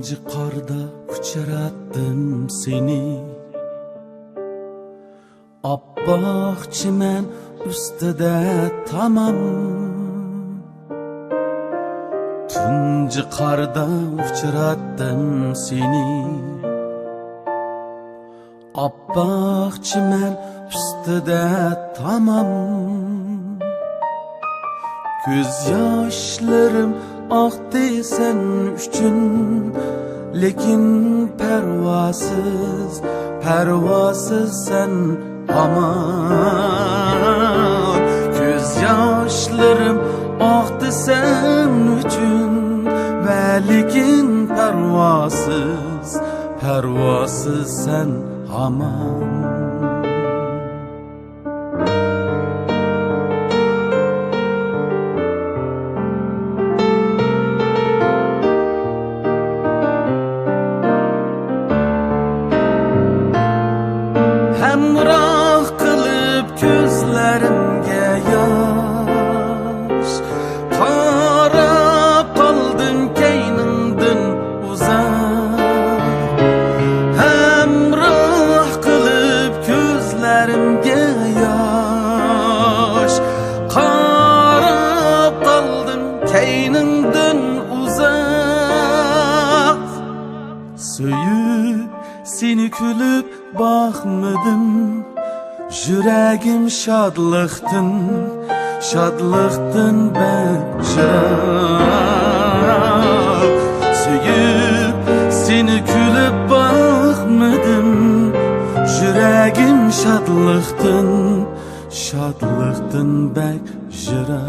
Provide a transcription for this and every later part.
Tunji qarda uchratdim seni, oppoq chiman ustida tamam. Tunji qarda uchratdim seni, oppoq chiman ustida tamam. Ko'z yoshlarim oqdi sen uchun, lekin parvosiz sen hamon. Ko'z yoshlarim oqdi sen uchun, va lekin parvosiz sen hamon. Hamroh qilib ko'zlarimga yosh, qarab qoldim keynimdan uzoq. Hamroh qilib ko'zlarimga yosh, qarab qoldim keynimdan uzoq. Söyüp seni kulib bakmadım, yüragim şadlıktın bekçak. Söyüp seni kulib bakmadım, yüragim şadlıktın bekçak.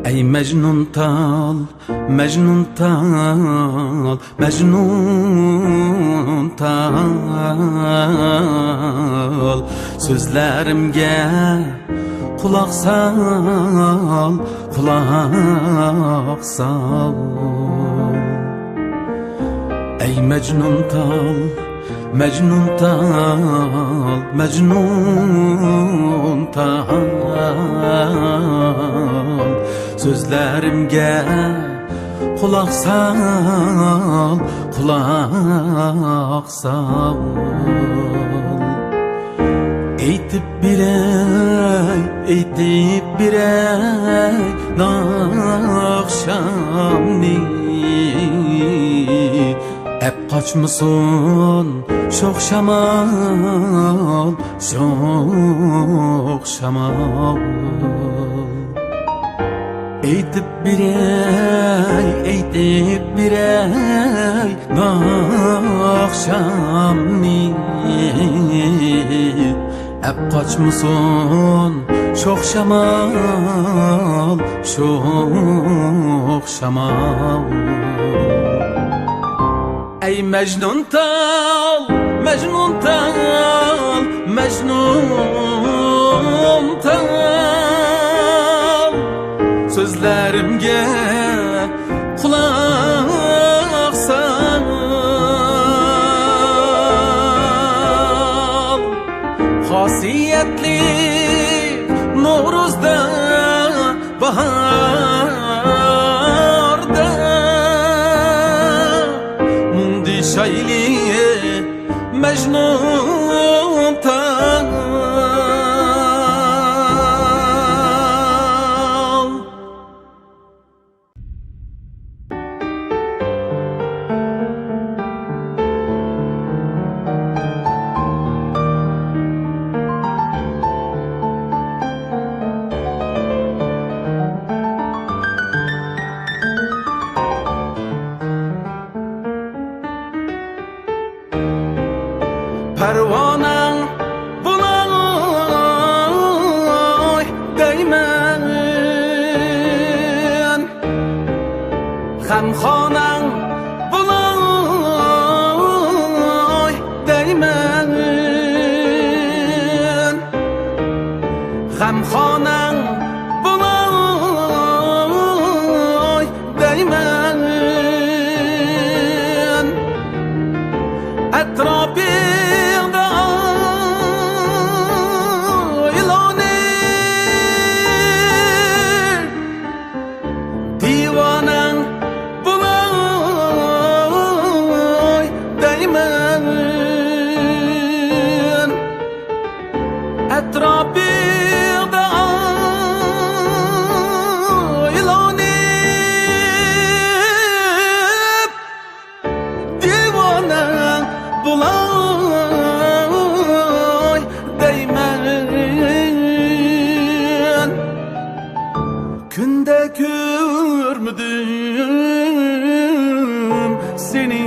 Ey Mecnun tal, Mecnun tal, Mecnun tal. Sözlerimge kulak sal, kulak sal. Ey Mecnun tal, Mecnun tal, Mecnun tal. Sözlerimge kulak sal, kulak sal. Eytip birey nakşamni. Hep kaçmışsın çok şamal, çok şamal. Eytip birey nakşamni. Hep kaçmışsın çok şamal, çok şamal. Ey Mecnun tal, Mecnun tal, Mecnun tal. Sözlerimge kulak sal. Hasiyetli Novruz'da, baharda, mundi şayli Mecnun tal. Pervanen bulay değmen, Xamxonaң bulay değmen, Xamxonaң bulay etrafında aylanır divanen bulay değmen etrafında aylanıp divanen bulay değmen günde görmedim seni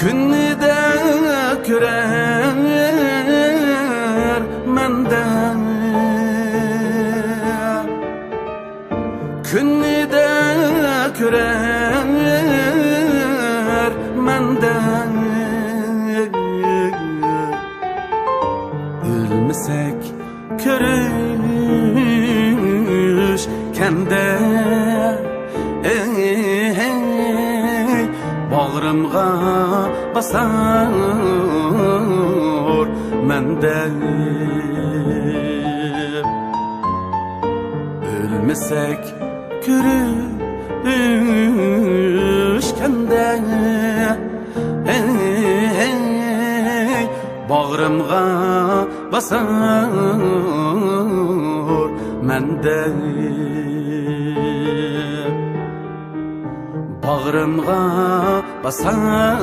günü de görer menden günü de görer menden ölmesek körüşkende bağrımga basar mende ölmesek körüşkende bağrımga basar mende bağrımga basar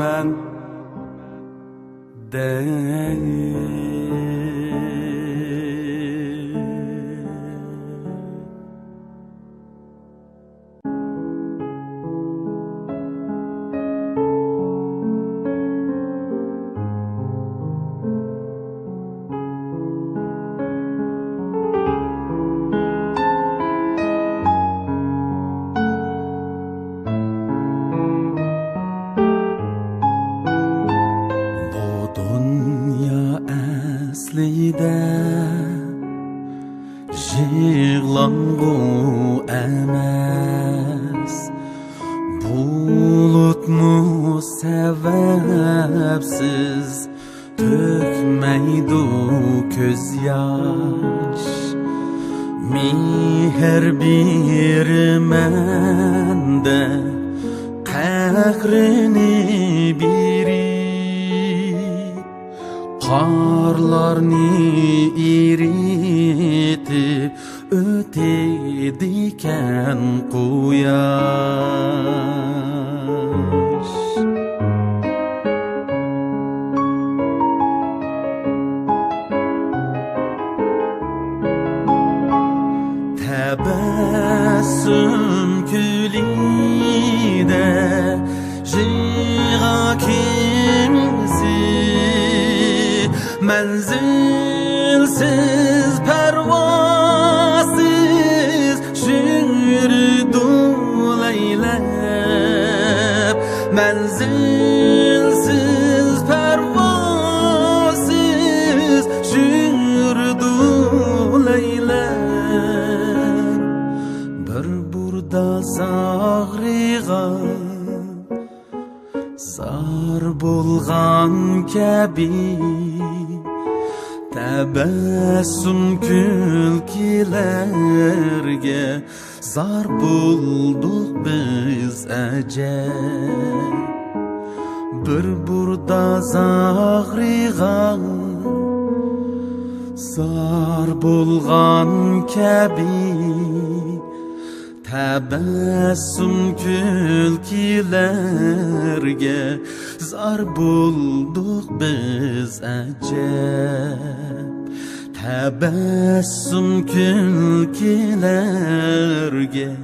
mende Jığlanğu emas bulutmu sebepsiz tökmeydu köz yaş Miher bir mende qahrini biri Qarlarni eritip ötediken quyosh Tabassum külide jığa kimsi Menzilsiz pervasız şürdü leylep Menzilsiz pervasız şürdü leylep Bir burada zağriga zar bulgan kabi Tabassum külkilerge zar bulduk biz acep Bir burada zağriga zar bulgan kabi Tabassum külkilerge zar bulduk biz acep Tabassum külkilerge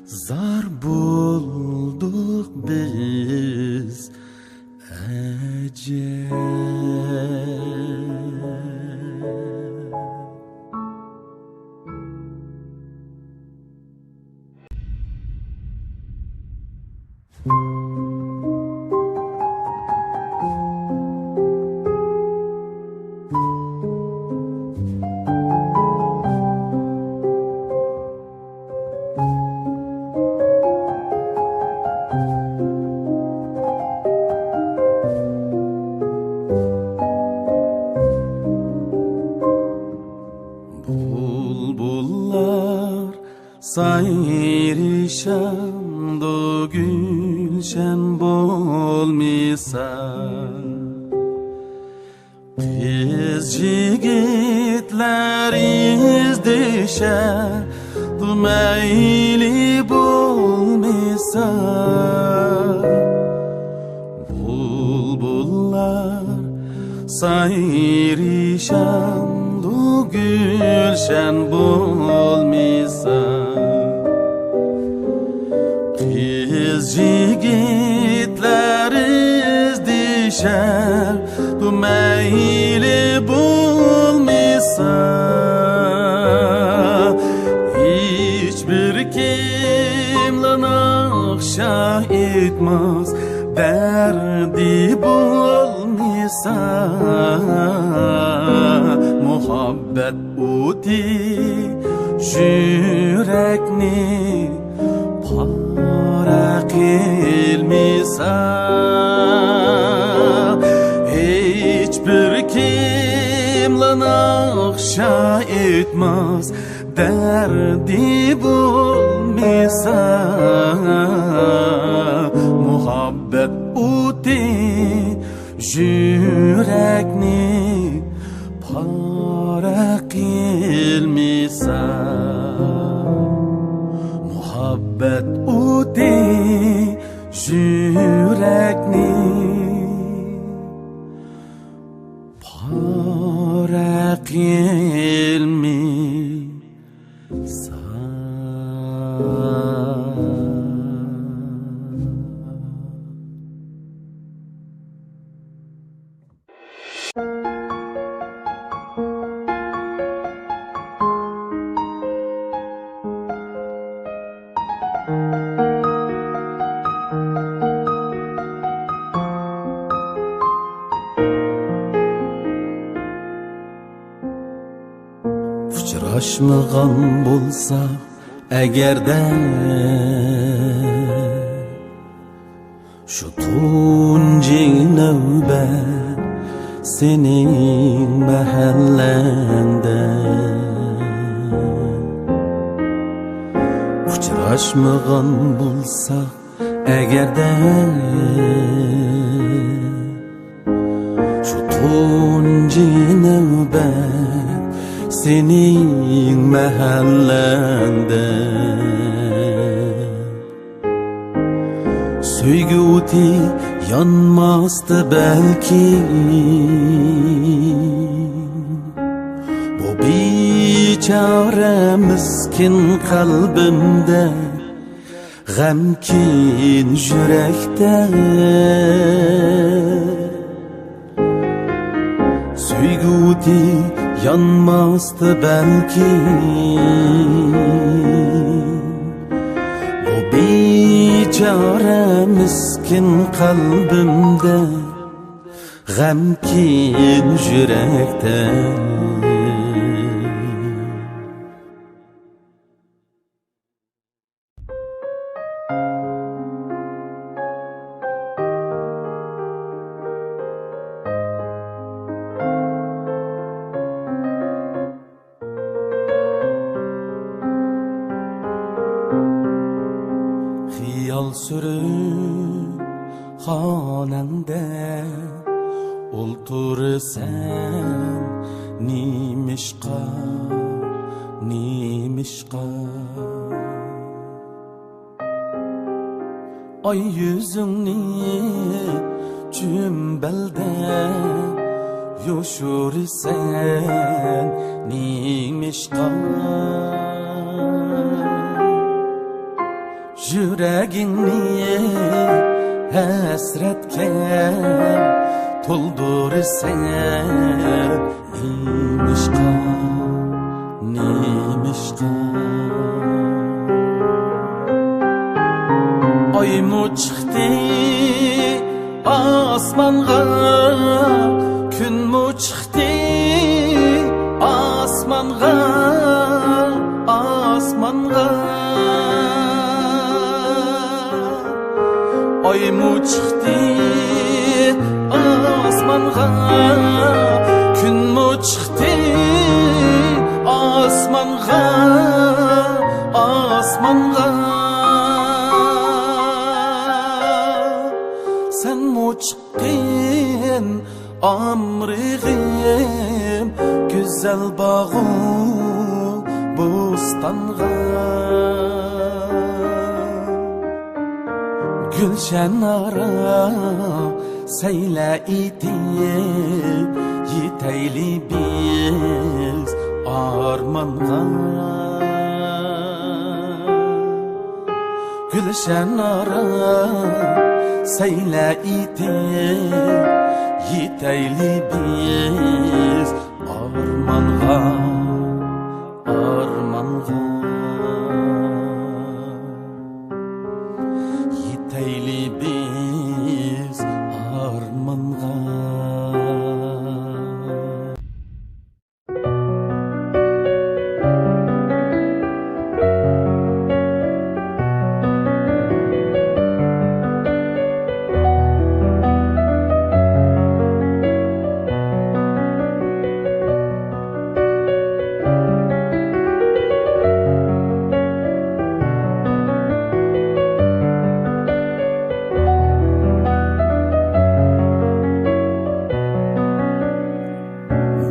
zar bulduk biz acep sayrişan do gülşen bolmisa Kız jigitler izdişer Dumeyli bolmisa Bulbullar sayrişan do gülşen bolmisa Kız jigitler izdişer Dumeyli bulmisa Hiçbir kimle nakşa etmez Derdi bulmisa Muhabbet uti yürekni para kilmisa Hiçbir kimle nakşa etmez Derdi bulmisa Muhabbet uti yürekni para kilmisa Muhabbet uti yürekni para kilmisa Uchrashmagan bo'lsa agarda shu tunji navbat sening mahallangda Uchrashmagan bo'lsa agarda shu tunji navbat sening mahallangda Söygü uti yanmasdı belki Bu biçare miskin kalbimde G'amkin yürekte Söygü uti yanmasdı belki Bu biçare miskin kalbimde G'amkin yürekte Xiyal sürüp xonangda o'ltirsan nimishqa Ay yüzüngni cümbalda yoshursan nimishqa Yüreğini hasretke toldursan Nimişka Ay mu çıktı asmanga Gün mu çıktı asmanga Ay mu çıktı asmanga Gün mu çıktı asmanga osmonga sen mu chiqqin amrig'im güzel bağu bo'stonga gulshan ara sayla itib yetayli biz armonga gulshan ara sayla itib yetayli biz armonga yetayli biz armonga.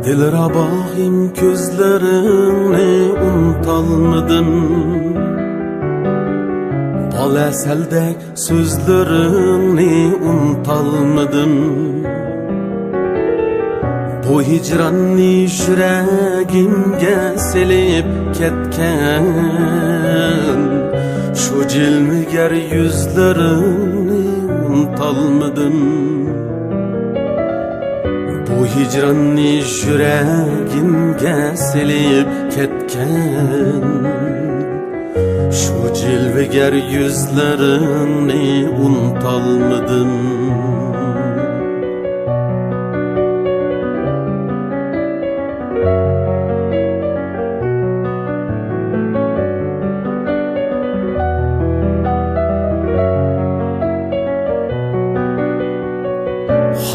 Dilrabağım gözlerini unutalmadım, bal eseldek sözlerini unutalmadım. Bu hicranni yüreğimge silip ketken, şu cilmiger yüzlerini unutalmadım. Bu hicranni yüreğimge silip ketken, şu cilveger yüzlerini unutalmadım.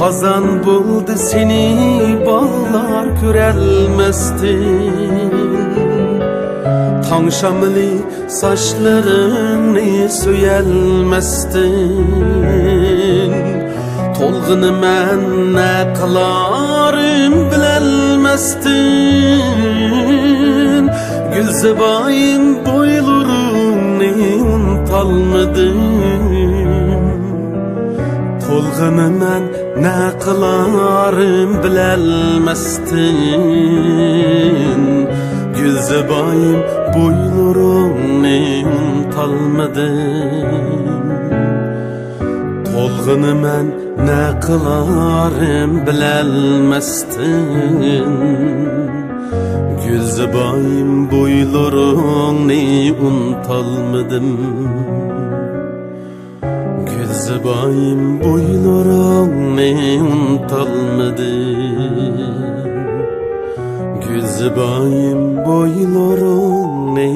Hazan buldu seni bağlar körelmestin, Tan şamlı saçlarını söyelmestin. Tolğunu mən nə qılarım bilelmestin. Gülzəbayın boylarını unutalmadın. Tolğunu mən nə qılarım bilelmestin. Gülzəbayın boylarını unutalmadın. Tolğunu mən nə qılarım bilelmestin. Gülzəbayın boylarını unutalmadım. Gülzəbayın boylarını unutalmadım. Gülzəbayın boylarını.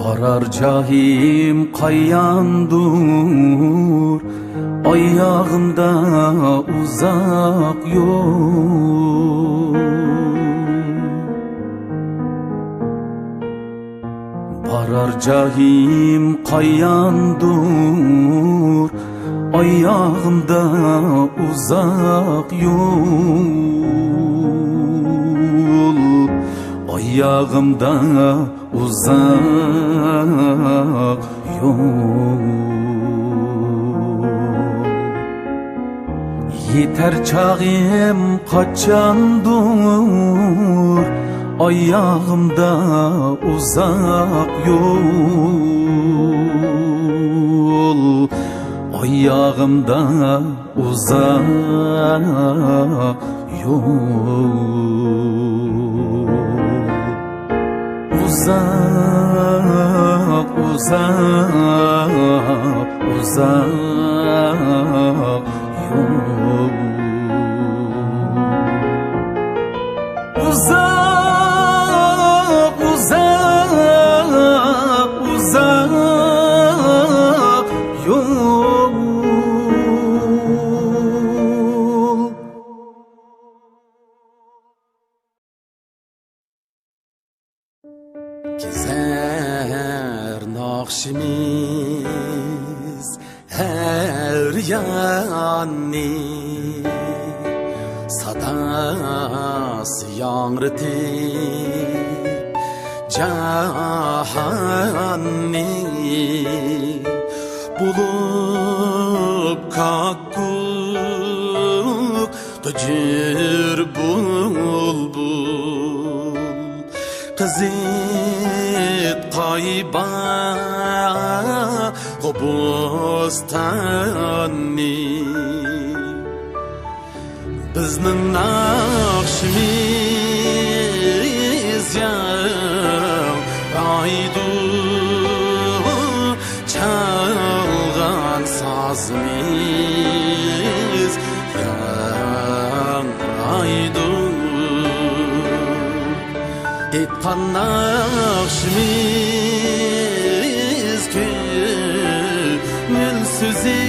Barar cahim qayyandur, ayağımda uzak yol. Barar cahim qayyandur, ayağımda uzak yol. Ayağımda uzak yol. Yeter çağım kaçandur, ayağımda uzak yol, ayağımda uzak yol, uzak, uzak, uzak yol, uzak, uzak, uzak yol. Gezer nakşimiz her yanni, sadası yanrıtı cahanni, bulup kakuk tacir bulbul, kızıt kayba qobustanni, bizning naqshimiz aydu çalgan sazimiz aydu etkan naqshimiz ko'ngil so'zi